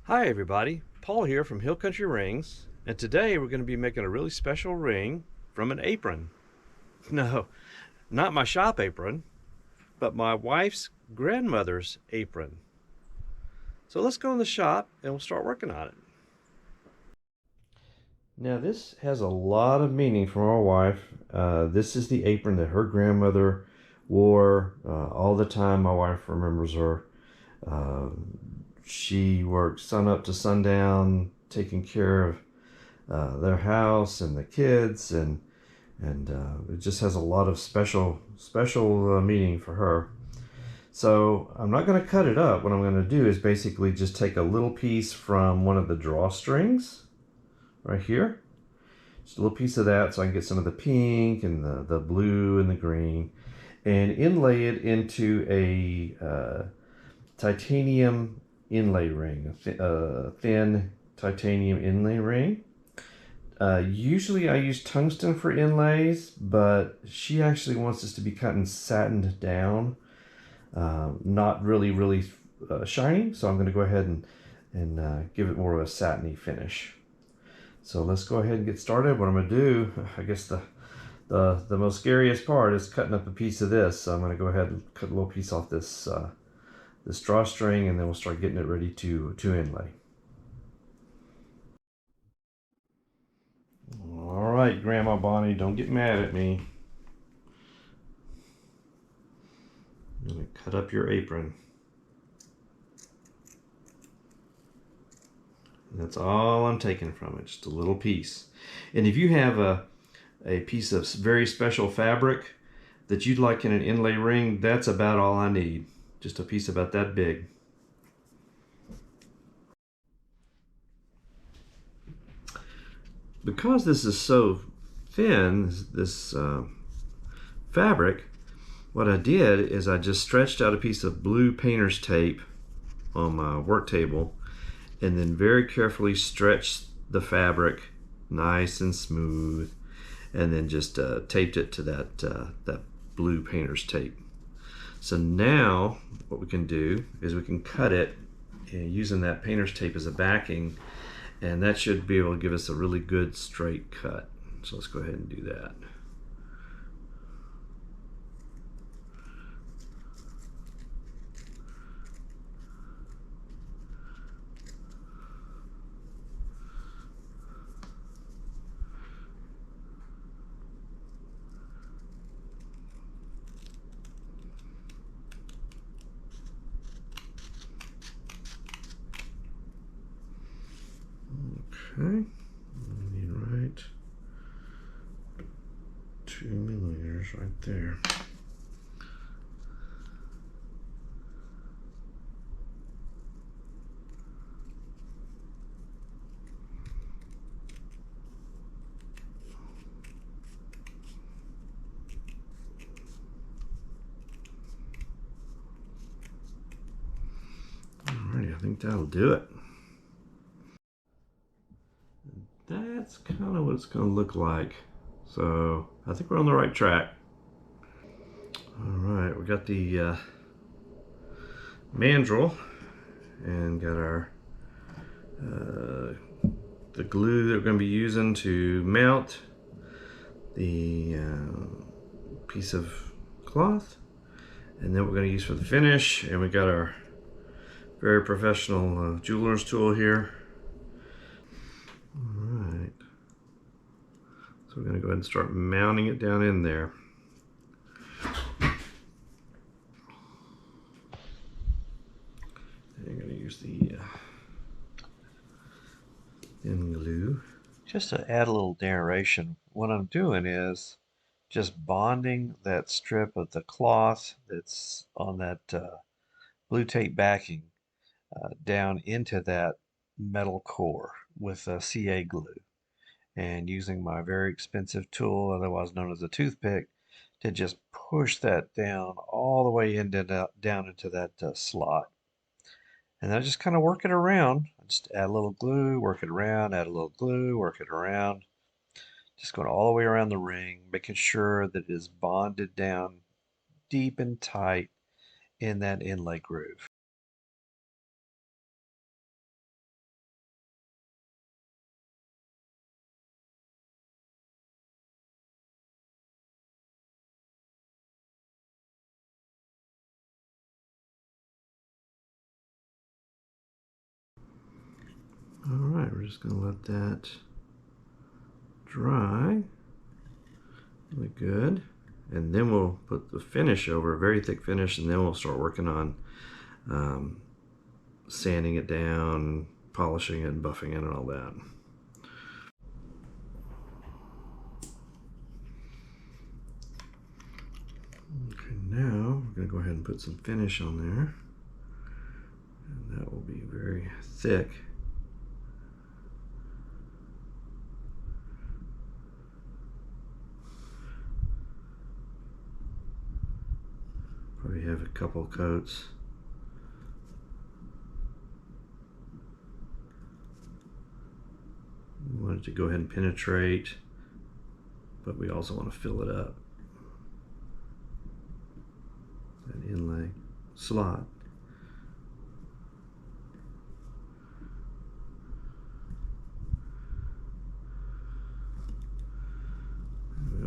Hi everybody, Paul here from Hill Country Rings, and today we're going to be making a really special ring from an apron. No, not my shop apron, but my wife's grandmother's apron. So let's go in the shop and we'll start working on it. Now this has a lot of meaning from our wife. This is the apron that her grandmother wore all the time. My wife remembers her. Uh, she worked sun up to sundown, taking care of their house and the kids, and it just has a lot of special meaning for her. So I'm not going to cut it up. What I'm going to do is basically just take a little piece from one of the drawstrings right here, just a little piece of that, so I can get some of the pink and the blue and the green, and inlay it into a titanium inlay ring, a thin titanium inlay ring. Usually I use tungsten for inlays, but she actually wants this to be cut and satined down, not really shiny. So I'm going to go ahead and give it more of a satiny finish. So let's go ahead and get started. What I'm going to do, I guess the most scariest part is cutting up a piece of this. So I'm going to go ahead and cut a little piece off this drawstring, and then we'll start getting it ready to inlay. All right, Grandma Bonnie, don't get mad at me. I'm going to cut up your apron. And that's all I'm taking from it, just a little piece. And if you have a piece of very special fabric that you'd like in an inlay ring, that's about all I need. Just a piece about that big. Because this is so thin, this fabric, what I did is I just stretched out a piece of blue painter's tape on my work table, and then very carefully stretched the nice and smooth, and then just taped it to that blue painter's tape. So now what we can do is we can cut it using that painter's tape as a backing, and that should be able to give us a really good straight cut. So let's go ahead and do that. Okay, we need right 2 millimeters right there. Alrighty, I think that'll do it. That's kind of what it's going to look like. So I think we're on the right track. All right, we got the mandrel and got our the glue that we're going to be using to mount the piece of cloth, and then we're going to use for the finish. And we got our very professional jeweler's tool here. All right, so we're going to go ahead and start mounting it down in there. I'm going to use the thin glue. Just to add a little narration, what I'm doing is just bonding that strip of the cloth that's on that blue tape backing down into that metal core with CA glue, and using my very expensive tool, otherwise known as a toothpick, to just push that down all the way down into that slot. And I just kind of work it around. I just add a little glue, work it around, add a little glue, work it around. Just going all the way around the ring, making sure that it is bonded down deep and tight in that inlay groove. just going to let that dry really good, and then we'll put the finish over, a very thick finish, and then we'll start working on sanding it down, polishing it, and buffing it, and all that. Okay, now we're going to go ahead and put some finish on there, and that will be very thick. Probably have a couple coats. We want it to go ahead and penetrate, but we also want to fill it up. That inlay slot.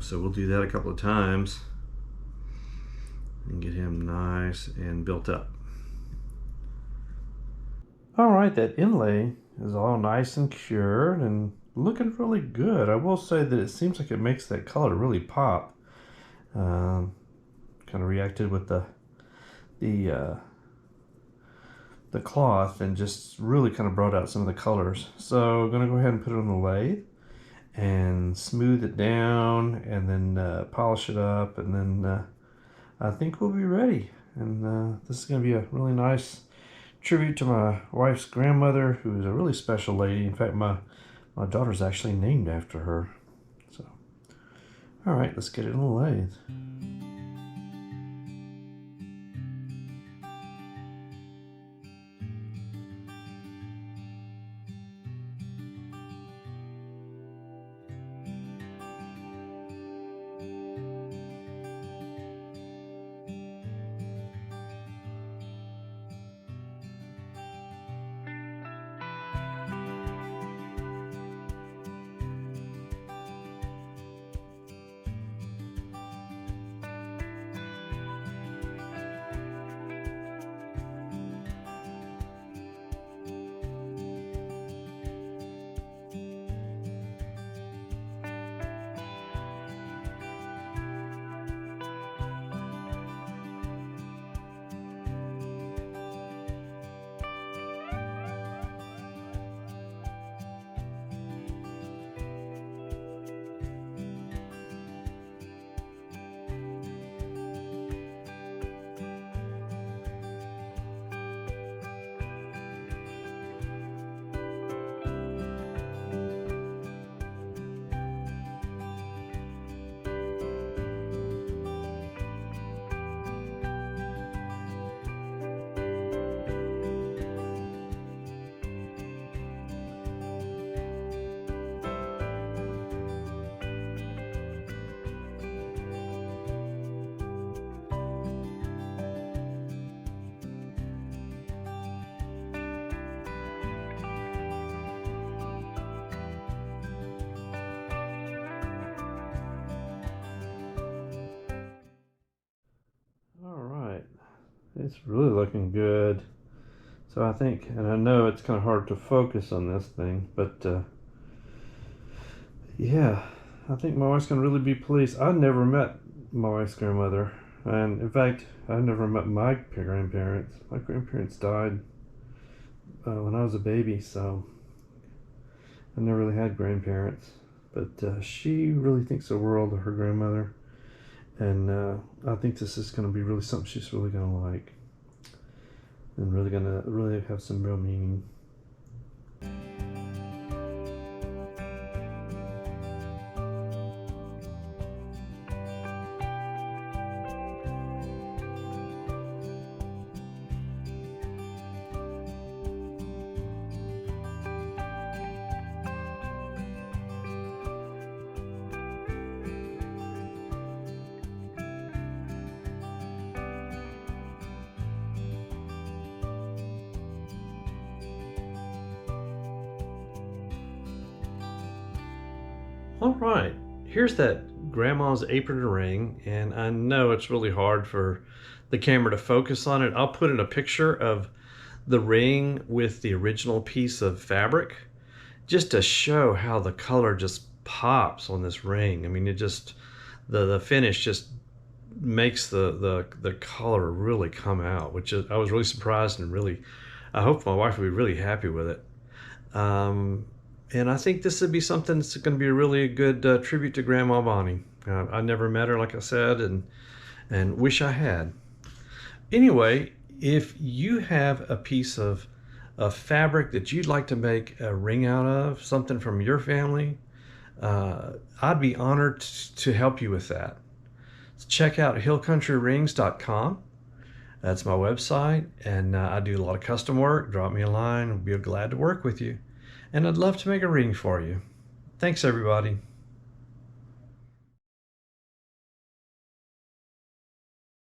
So we'll do that a couple of times and get him nice and built up. All right, that inlay is all nice and cured and looking really good. I will say that it seems like it makes that color really pop. Kind of reacted with the cloth and just really kind of brought out some of the colors. So I'm gonna go ahead and put it on the lathe and smooth it down, and then polish it up, and then I think we'll be ready. And this is going to be a really nice tribute to my wife's grandmother, who is a really special lady. In fact, my daughter's actually named after her. So, all right, let's get it on the lathe. It's really looking good. So I think, and I know it's kind of hard to focus on this thing, but yeah, I think my wife's gonna really be pleased. I never met my wife's grandmother, and in fact, I never met my grandparents. My grandparents died when I was a baby, so I never really had grandparents. But she really thinks the world of her grandmother, and I think this is going to be really something she's really going to like, and really going to really have some real meaning. All right, here's that grandma's apron and ring, and I know it's really hard for the camera to focus on it. I'll put in a picture of the ring with the original piece of fabric, just to show how the color just pops on this ring. I mean, it just the finish just makes the color really come out, which is, I was really surprised and really, I hope my wife will be really happy with it. And I think this would be something that's going to be a really good tribute to Grandma Bonnie. I never met her, like I said, and wish I had. Anyway, if you have a piece of fabric that you'd like to make a ring out of, something from your family, I'd be honored to help you with that. Check out hillcountryrings.com. That's my website, and I do a lot of custom work. Drop me a line. I'll be glad to work with you. And I'd love to make a ring for you. Thanks, everybody.